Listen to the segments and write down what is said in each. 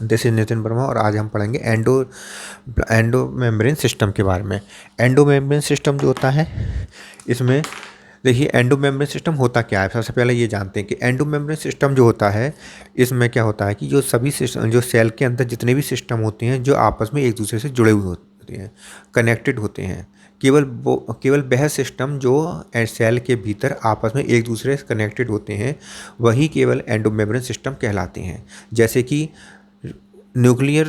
This is Nitin Verma और आज हम पढ़ेंगे एंडो मेम्ब्रेन सिस्टम के बारे में। एंडो मेम्ब्रेन सिस्टम जो होता है, इसमें देखिए एंडो मेम्ब्रेन सिस्टम होता क्या है। सबसे पहले ये जानते हैं कि एंडो मेम्ब्रेन सिस्टम जो होता है, इसमें क्या होता है कि जो सभी सिस्टम, जो सेल के अंदर जितने भी सिस्टम होते हैं, जो आपस में एक दूसरे से जुड़े हुए होते हैं, कनेक्टेड होते हैं। केवल वह सिस्टम जो सेल के भीतर आपस में एक दूसरे से कनेक्टेड होते हैं, वही केवल एंडो मेम्ब्रेन सिस्टम कहलाते हैं। जैसे कि न्यूक्लियस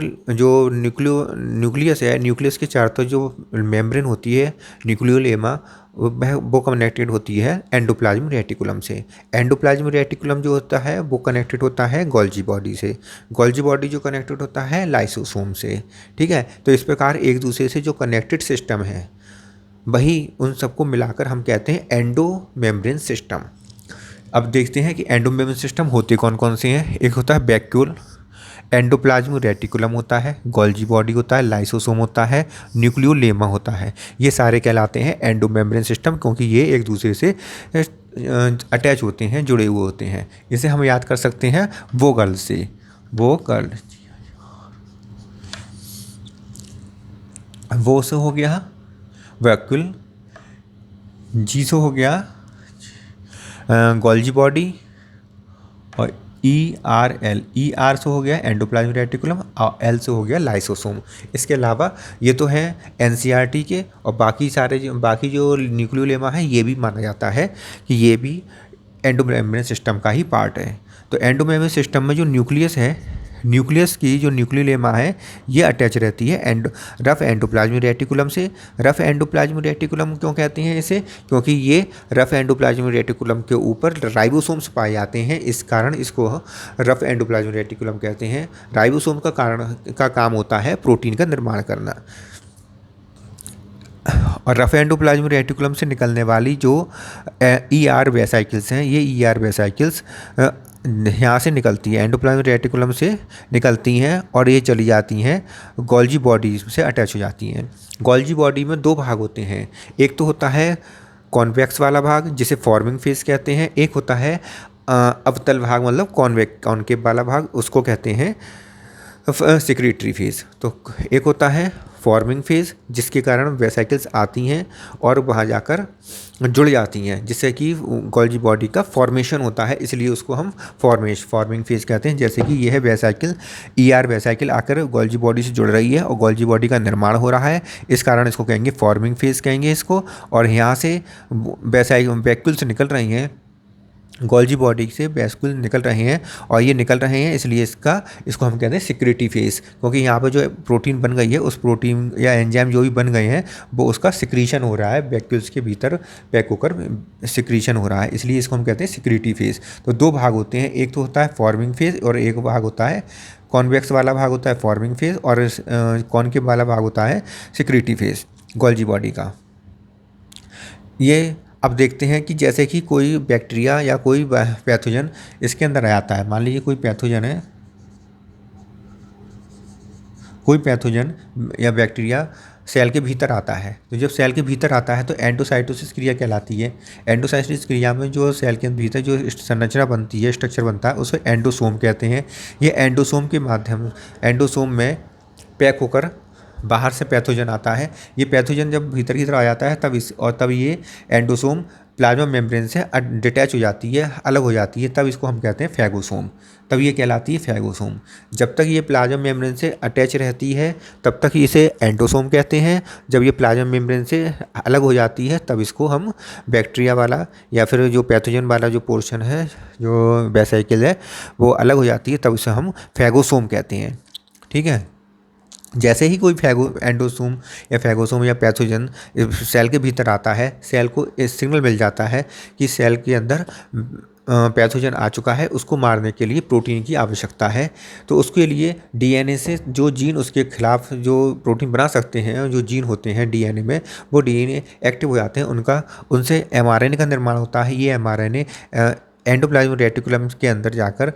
है, न्यूक्लियस के चारों तरफ जो मेम्ब्रेन होती है, न्यूक्लियोलेमा, वो कनेक्टेड होती है एंडोप्लाज्म रेटिकुलम से। एंडोप्लाज्म रेटिकुलम जो होता है वो कनेक्टेड होता है गोल्जी बॉडी से। गोल्जी बॉडी जो कनेक्टेड होता है लाइसोसोम से। ठीक है, तो इस प्रकार एक दूसरे से जो कनेक्टेड सिस्टम है, वही उन सबको मिलाकर हम कहते हैं एंडो मेम्ब्रेन सिस्टम। अब देखते हैं कि एंडो मेम्ब्रेन सिस्टम होते कौन कौन से हैं। एक होता है वैक्यूल, एंडोप्लाज्म रेटिकुलम होता है, गोल्जी बॉडी होता है, लाइसोसोम होता है, न्यूक्लियोलेमा होता है। ये सारे कहलाते हैं एंडो मेम्ब्रेन सिस्टम, क्योंकि ये एक दूसरे से अटैच होते हैं, जुड़े हुए होते हैं। इसे हम याद कर सकते हैं वोगल से। वो से हो गया वैक्यूल, जी से हो गया गोल्जी बॉडी, और ई आर से हो गया एंडोप्लाज्म रेटिकुलम, और एल से हो गया लाइसोसोम। इसके अलावा ये तो है एनसीईआरटी के, और बाकी जो न्यूक्लियोलेमा है, ये भी माना जाता है कि ये भी एंडोमेम्ब्रेन सिस्टम का ही पार्ट है। तो एंडोमेम्ब्रेन सिस्टम में जो न्यूक्लियस है, न्यूक्लियस की जो न्यूक्लियोलेमा है, ये अटैच रहती है रफ एंडोप्लाज्म रेटिकुलम से। रफ एंडोप्लाज्म रेटिकुलम क्यों कहते हैं इसे? क्योंकि ये रफ एंडोप्लाज्म रेटिकुलम के ऊपर राइबोसोम्स पाए जाते हैं, इस कारण इसको रफ एंडोप्लाज्म रेटिकुलम कहते हैं। राइबोसोम का काम होता है प्रोटीन का निर्माण करना। और रफ एंडोप्लाज्म रेटिकुलम से निकलने वाली जो ER वेसाइकिल्स हैं, ये ER वेसाइकिल्स यहाँ से निकलती हैं, एंडोप्लाज्म रेटिकुलम से निकलती हैं, और ये चली जाती हैं गोल्जी बॉडी से अटैच हो जाती हैं। गोल्जी बॉडी में दो भाग होते हैं। एक तो होता है कॉन्वेक्स वाला भाग, जिसे फॉर्मिंग फेज कहते हैं। एक होता है अवतल भाग, मतलब कॉन्केव वाला भाग, उसको कहते हैं सिक्रीटरी फेज। तो एक होता है फॉर्मिंग फेज, जिसके कारण वेसाइकिल्स आती हैं और वहाँ जाकर जुड़ जाती हैं, जिससे कि गोल्जी बॉडी का फॉर्मेशन होता है, इसलिए उसको हम फॉर्मिंग फेज कहते हैं। जैसे कि यह वेसाइकिल, ER वेसाइकिल आकर गोल्जी बॉडी से जुड़ रही है और गोल्जी बॉडी का निर्माण हो रहा है, इस कारण इसको कहेंगे फॉर्मिंग फेज कहेंगे इसको। और यहाँ से वैक्यूल्स निकल रही हैं, गोल्जी बॉडी से वैक्यूल निकल रहे हैं, और ये निकल रहे हैं इसलिए इसको हम कहते हैं सिक्रेटरी फेज, क्योंकि यहाँ पर जो प्रोटीन बन गई है, उस प्रोटीन या एंजाइम जो भी बन गए हैं, वो उसका सिक्रीशन हो रहा है, वैक्यूल्स के भीतर पैक होकर सिक्रीशन हो रहा है, इसलिए इसको हम कहते हैं सिक्रेटरी फेज। तो दो भाग होते हैं, एक तो होता है फॉर्मिंग फेज और एक भाग होता है कॉन्वेक्स वाला भाग होता है फॉर्मिंग फेज, और कॉन्केव वाला भाग होता है सिक्रेटरी फेज गोल्जी बॉडी का। ये अब देखते हैं कि जैसे कि कोई बैक्टीरिया या कोई पैथोजन इसके अंदर आ जाता है। मान लीजिए कोई पैथोजन है, कोई पैथोजन या बैक्टीरिया सेल के भीतर आता है। तो जब सेल के भीतर आता है तो एंडोसाइटोसिस क्रिया कहलाती है। एंडोसाइटोसिस क्रिया में जो सेल के भीतर जो संरचना बनती है, स्ट्रक्चर बनता है, उसे एंडोसोम कहते हैं। ये एंडोसोम में पैक होकर बाहर से पैथोजन आता है। ये पैथोजन जब भीतर की तरफ आ जाता है, तब ये एंडोसोम प्लाज्मा मेम्ब्रेन से डिटैच हो जाती है, अलग हो जाती है, तब इसको हम कहते हैं फैगोसोम। तब ये कहलाती है फैगोसोम। जब तक ये प्लाज्मा मेम्ब्रेन से अटैच रहती है, तब तक इसे एंडोसोम कहते हैं। जब ये प्लाज्मा मेम्ब्रेन से अलग हो जाती है, तब इसको हम बैक्टीरिया वाला या फिर जो पैथोजन वाला जो पोर्शन है, जो वेसाइकिल है, वो अलग हो जाती है, तब इसे हम फैगोसोम कहते हैं। ठीक है, जैसे ही कोई फैगोसोम या पैथोजन सेल के भीतर आता है, सेल को सिग्नल मिल जाता है कि सेल के अंदर पैथोजन आ चुका है, उसको मारने के लिए प्रोटीन की आवश्यकता है। तो उसके लिए DNA से जो जीन उसके खिलाफ जो प्रोटीन बना सकते हैं, जो जीन होते हैं DNA में, वो DNA एक्टिव हो जाते हैं, उनसे mRNA का निर्माण होता है। ये mRNA एंडोप्लाज्म रेटिकुलम के अंदर जाकर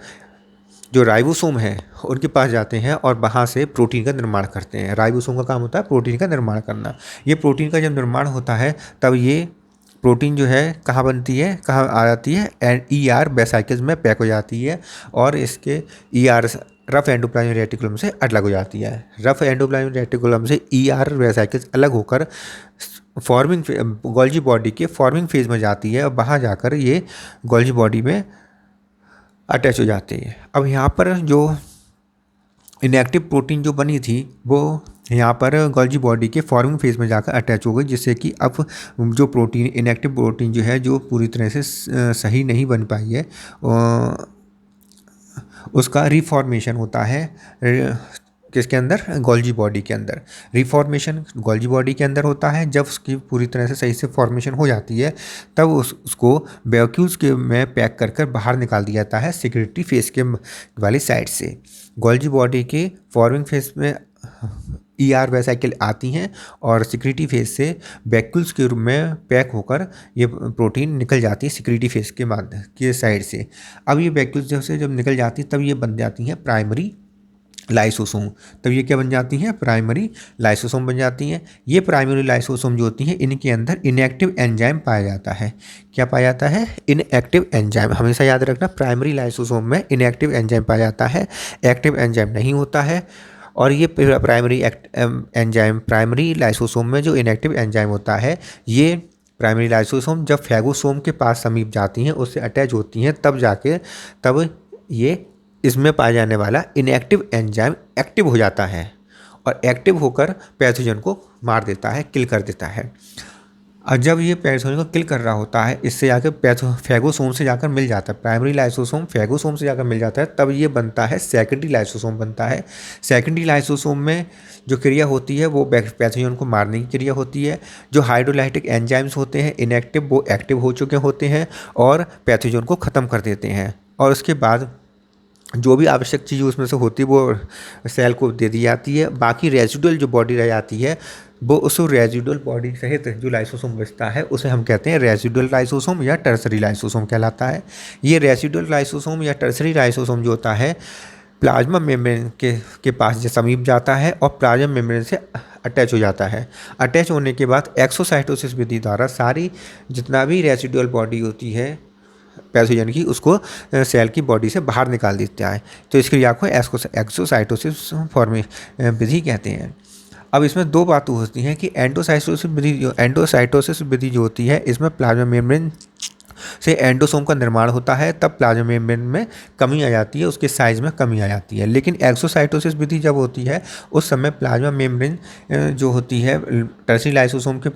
जो राइबोसोम है उनके पास जाते हैं और वहाँ से प्रोटीन का निर्माण करते हैं। राइबोसोम का काम होता है प्रोटीन का निर्माण करना। ये प्रोटीन का जब निर्माण होता है, तब ये प्रोटीन जो है कहाँ बनती है, कहाँ आ जाती है, ER वेसाइकिल्स में पैक हो जाती है, और इसके ER रफ एंडोप्लाज्मिक रेटिकुलम से अलग हो जाती है। रफ एंडोप्लाज्मिक रेटिकुलम से ER वेसाइकिल्स अलग होकर फॉर्मिंग गोल्जी बॉडी के फॉर्मिंग फेज में जाती है और वहाँ जाकर ये गोल्जी बॉडी में अटैच हो जाती है। अब यहाँ पर जो इनएक्टिव प्रोटीन जो बनी थी वो यहाँ पर गोल्जी बॉडी के फॉर्मिंग फेज में जाकर अटैच हो गई, जिससे कि अब जो प्रोटीन इनएक्टिव प्रोटीन जो है जो पूरी तरह से सही नहीं बन पाई है उसका रिफॉर्मेशन होता है किसके अंदर, गोल्जी बॉडी के अंदर। रिफॉर्मेशन गोल्जी बॉडी के अंदर होता है। जब उसकी पूरी तरह से सही से फॉर्मेशन हो जाती है तब उसको वैक्यूल्स के में पैक कर कर बाहर निकाल दिया जाता है सिक्रेटरी फेस के वाली साइड से। गोल्जी बॉडी के फॉर्मिंग फेस में ER वेसाइकिल आती हैं और सिक्रेटरी फेस से वैक्यूल्स के रूप में पैक होकर ये प्रोटीन निकल जाती है सिक्रेटरी फेस के माध्यम के साइड से। अब ये वैक्यूल्स जब निकल जाती है तब ये बन जाती हैं प्राइमरी लाइसोसोम। तब ये क्या बन जाती हैं, प्राइमरी लाइसोसोम बन जाती हैं। ये प्राइमरी लाइसोसोम जो होती हैं इनके अंदर इनएक्टिव एंजाइम पाया जाता है। क्या पाया जाता है, इनएक्टिव एंजाइम। हमेशा याद रखना प्राइमरी लाइसोसोम में इनएक्टिव एंजाइम पाया जाता है, एक्टिव एंजाइम नहीं होता है। और ये प्राइमरी एंजाइम प्राइमरी लाइसोसोम में जो इनएक्टिव एंजाइम होता है ये प्राइमरी लाइसोसोम जब फैगोसोम के पास समीप जाती हैं उससे अटैच होती हैं तब ये इसमें पाया जाने वाला इनएक्टिव एंजाइम एक्टिव हो जाता है और एक्टिव होकर पैथोजन को मार देता है, किल कर देता है। और जब ये पैथोजन को किल कर रहा होता है इससे जाकर फैगोसोम से जाकर मिल जाता है, प्राइमरी लाइसोसोम फैगोसोम से जाकर मिल जाता है, तब ये बनता है सेकेंडरी लाइसोसोम बनता है। सेकेंडरी लाइसोसोम में जो क्रिया होती है वो पैथोजन को मारने की क्रिया होती है। जो हाइड्रोलाइटिक एंजाइम्स होते हैं इनएक्टिव वो एक्टिव हो चुके होते हैं और पैथोजन को ख़त्म कर देते हैं। और उसके बाद जो भी आवश्यक चीज़ उसमें से होती है वो सेल को दे दी जाती है। बाकी रेजिडुअल जो बॉडी रह जाती है वो उस रेजिडुअल बॉडी सहित जो लाइसोसोम बचता है उसे हम कहते हैं रेजिडुअल लाइसोसोम या टर्सरी लाइसोसोम कहलाता है। ये रेजिडुअल लाइसोसोम या टर्सरी लाइसोसोम जो होता है प्लाज्मा मेम्ब्रेन के पास जो समीप जाता है और प्लाज्मा मेम्ब्रेन से अटैच हो जाता है। अटैच होने के बाद एक्सोसाइटोसिस विधि द्वारा सारी जितना भी रेजिडुअल बॉडी होती है पैथोजन की उसको सेल की बॉडी से बाहर निकाल देता है। तो इस क्रिया को एक्सोसाइटोसिस विधि कहते हैं। अब इसमें दो बातें होती हैं कि एंडोसाइटोसिस विधि जो होती है इसमें प्लाज्मा मेम्ब्रेन से एंडोसोम का निर्माण होता है, तब प्लाज्मा मेम्ब्रेन में कमी आ जाती है, उसके साइज में कमी आ जाती है। लेकिन एक्सोसाइटोसिस विधि जब होती है उस समय प्लाज्मा मेम्ब्रेन जो होती है टर्सरी लाइसोसोम के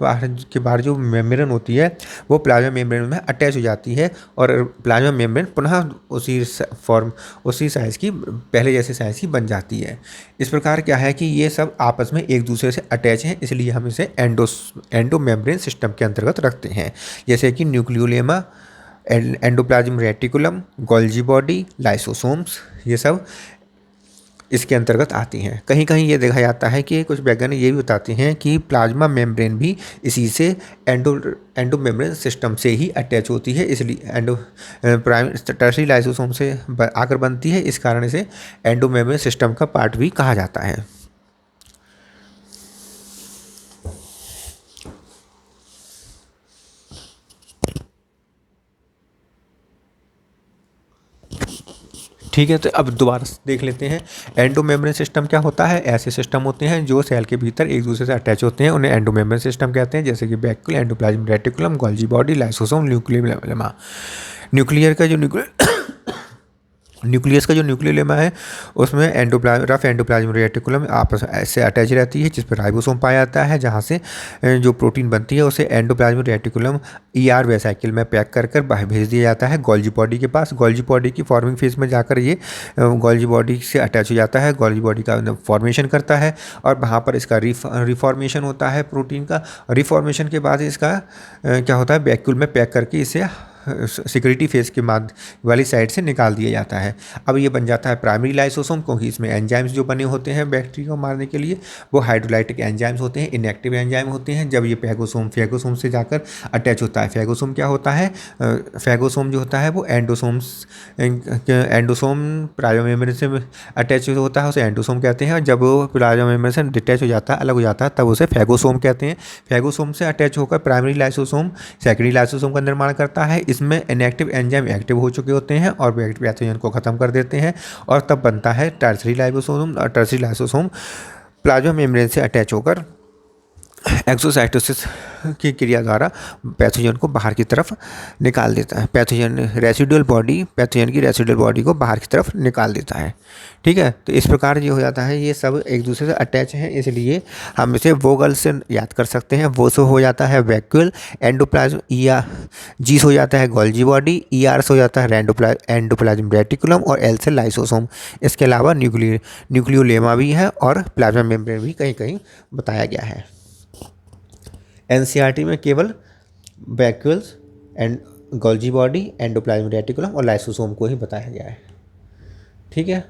बाहर जो मेम्ब्रेन होती है वो प्लाज्मा मेम्ब्रेन में अटैच हो जाती है और प्लाज्मा मेम्ब्रेन पुनः उसी साइज़ की पहले जैसे साइज़ की बन जाती है। इस प्रकार क्या है कि ये सब आपस में एक दूसरे से अटैच हैं, इसलिए हम इसे एंडो मेम्ब्रेन सिस्टम के अंतर्गत रखते हैं। जैसे कि nucleolemma, endoplasmic reticulum, Golgi body, lysosomes, ये सब इसके अंतर्गत आती हैं। कहीं कहीं ये देखा जाता है कि कुछ वैज्ञानिक ये भी बताते हैं कि प्लाज्मा मेम्ब्रेन भी इसी से एंडो मेम्ब्रेन सिस्टम से ही अटैच होती है, इसलिए टर्सरी लाइसोसोम से आकर बनती है। इस कारण से एंडो मेम्ब्रेन सिस्टम का पार्ट भी कहा जाता है। ठीक है, तो अब दोबारा देख लेते हैं एंडो मेम्ब्रेन सिस्टम क्या होता है। ऐसे सिस्टम होते हैं जो सेल के भीतर एक दूसरे से अटैच होते हैं, उन्हें एंडो मेम्ब्रेन सिस्टम कहते हैं। जैसे कि vacuole, endoplasmic reticulum, Golgi body, lysosome, nucleolemma. Nucleus का जो न्यूक्लियोलेमा है उसमें रफ एंडोप्लाज्मिक रेटिकुलम आपस से अटैच रहती है जिस पर राइबोसोम पाया जाता है, जहाँ से जो प्रोटीन बनती है उसे एंडोप्लाज्मिक रेटिकुलम ER वेसाइकिल में पैक कर कर बाहर भेज दिया जाता है गोल्जी बॉडी के पास। गोल्जी बॉडी की फॉर्मिंग फेज में जाकर ये गोल्जी बॉडी से अटैच हो जाता है, गोल्जी बॉडी का फॉर्मेशन करता है और वहाँ पर इसका रिफॉर्मेशन होता है प्रोटीन का। रिफॉर्मेशन के बाद इसका क्या होता है, वैक्यूल में पैक करके इसे सिक्योरिटी फेज के वाली साइड से निकाल दिया जाता है। अब ये बन जाता है प्राइमरी लाइसोसोम, क्योंकि इसमें एंजाइम्स जो बने होते हैं बैक्टीरिया को मारने के लिए वो हाइड्रोलाइटिक एंजाइम्स होते हैं, इनएक्टिव एंजाइम होते हैं। जब ये फैगोसोम से जाकर अटैच होता है, फैगोसोम क्या होता है, फैगोसोम जो होता है वो एंडोसोम प्लाज्मा मेम्ब्रेन से अटैच होता है, उसे एंडोसोम कहते हैं। और जब वो प्लाज्मा मेम्ब्रेन से डिटैच हो जाता है, अलग हो जाता है, तब उसे फैगोसोम कहते हैं। फैगोसोम से अटैच होकर प्राइमरी लाइसोसोम सेकेंडरी लाइसोसोम का निर्माण करता है। इस जिसमें इनएक्टिव एंजाइम एक्टिव हो चुके होते हैं और वे पैथोजन को ख़त्म कर देते हैं और तब बनता है टर्सरी लाइसोसोम। और टर्सरी लाइसोसोम प्लाज्मा मेम्ब्रेन से अटैच होकर एक्सोसाइटोसिस की क्रिया द्वारा पैथोजन को बाहर की तरफ निकाल देता है। पैथोजन की रेसिडुअल बॉडी को बाहर की तरफ निकाल देता है। ठीक है, तो इस प्रकार ये हो जाता है, ये सब एक दूसरे से अटैच हैं, इसलिए हम इसे वोगल से याद कर सकते हैं। वो से हो जाता है वैक्यूल, एंडोप्लाज्म जी से हो जाता है गोल्जी बॉडी, से हो जाता है एंडोप्लाज्म रेटिकुलम और एल से लाइसोसोम। इसके अलावा न्यूक्लियोलेमा भी है और प्लाज्मा मेम्ब्रेन भी कहीं कहीं बताया गया है। एनसीईआरटी में केवल vacuoles and Golgi body, endoplasm reticulum और लाइसोसोम को ही बताया गया है। ठीक है।